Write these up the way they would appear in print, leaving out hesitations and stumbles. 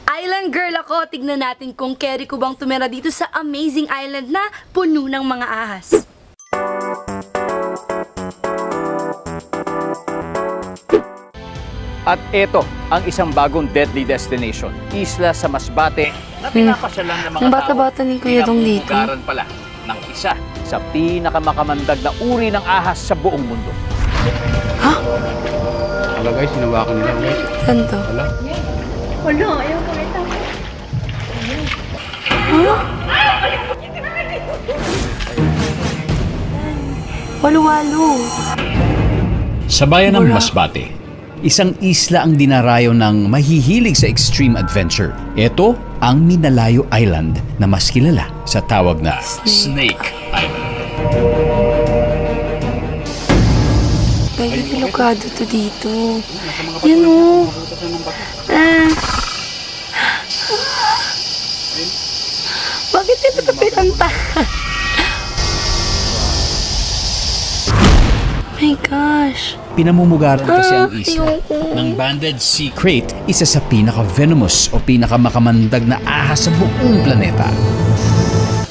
Island girl ako, tignan natin kung carry ko bang tumira dito sa amazing island na puno ng mga ahas. At ito ang isang bagong deadly destination, isla sa Masbate, na pinapasyalan ng mga Ang bata-bata ni Kuya Dong dito. Pinapumugaran pala ng isa sa pinakamakamandag na uri ng ahas sa buong mundo. Ha? Wala guys, hinawakan nila guys. Saan to? Wala. Wala, ayaw ko ito. Huh? Walo-walo. Sa bayan ng Masbate, isang isla ang dinarayo ng mahihilig sa extreme adventure. Ito ang Minalayo Island na mas kilala sa tawag na Snake Island. Kaya nilokado to dito. Yan o. Bakit ito pinanta? My gosh. Pinamumugaran kasi ang isla ayoko. ng banded sea crate, isa sa pinaka-venomous o pinaka-makamandag na ahas sa buong planeta.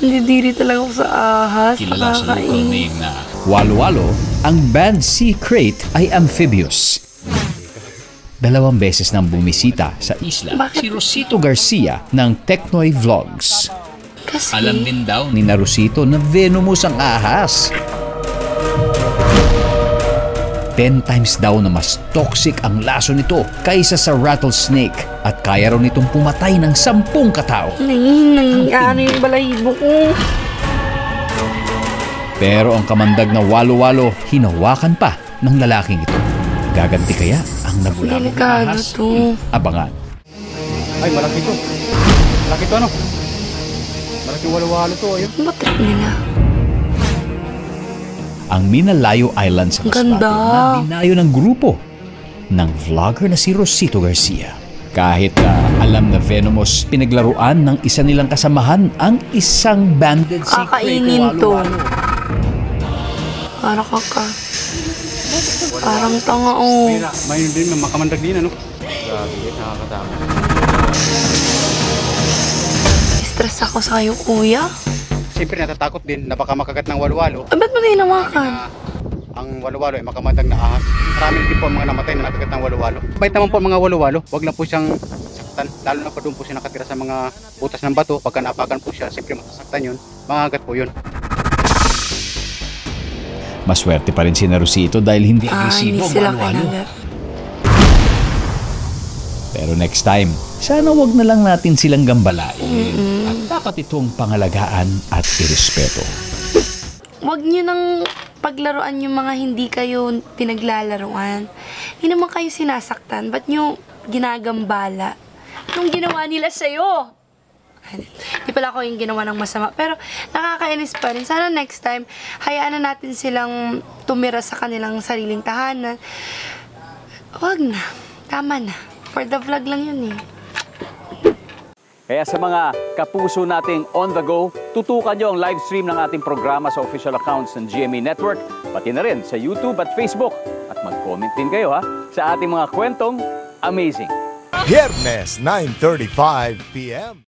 Nandidiri talaga ako sa ahas. Kilala sa local Nakakainis. name na walo-walo, ang banded sea crate ay amphibious. 2 beses nang bumisita sa isla si Rosito Garcia ng Teknoy Vlogs. Kasi, Alam din daw ni Rosito na venomous ang ahas. 10 times daw na mas toxic ang laso nito kaysa sa rattlesnake at kaya raw nitong pumatay ng 10 katao. ano yung balahibo ko? Pero ang kamandag na walo-walo hinawakan pa ng lalaking ito. Gaganti kaya ang nabulang Delikado ahas? to. Abangan. Ay, malaki to. Malaki to ano? Malaki walo-walo to. Ayun. Ano ba trip nila? Ang Minalayo Island sa Masbate Ganda. na dinayo ng grupo ng vlogger na si Rosito Garcia. Kahit alam na venomous, pinaglaruan ng isa nilang kasamahan ang isang banded sea crate Kakainin to. walo-walo. Parang tanga oh. Mayroon din, makamandag din ano? Grabe, nakakatakot. Stress ako sa kayo, kuya. Siyempre natatakot din na baka makagat ng walo-walo. Ba't mo hinawakan? Ang walo-walo ay makamandag na ahas. Maraming din po ang mga namatay na nakagat ng walo-walo. Bait naman po ang mga walo-walo. Huwag lang po siyang saktan. Lalo na pa doon po siya nakatira sa mga butas ng bato. Pagka naapagan po siya, siyempre masasaktan yun. Makagat po yun. Maswerte pa rin si Rosito dahil hindi Hindi agresibo ang sila walo-walo. kailangan. Pero next time, sana wag na lang natin silang gambalain. At dapat itong pangalagaan at irespeto. Huwag nyo nang paglaruan yung mga hindi kayo pinaglalaruan. Hindi naman kayo sinasaktan. Ba't nyo ginagambala? Anong ginawa nila sa'yo? Di pala ako yung ginawa ng masama. Pero nakakainis pa rin. Sana next time, hayaan na natin silang tumira sa kanilang sariling tahanan. Huwag na. Tama na. For the vlog lang yun eh. Kaya sa mga kapuso nating on the go, tutukan nyo ang live stream ng ating programa sa official accounts ng GMA Network, pati na rin sa YouTube at Facebook. At mag-comment din kayo sa ating mga kwentong amazing. Viernes 9:35 p.m.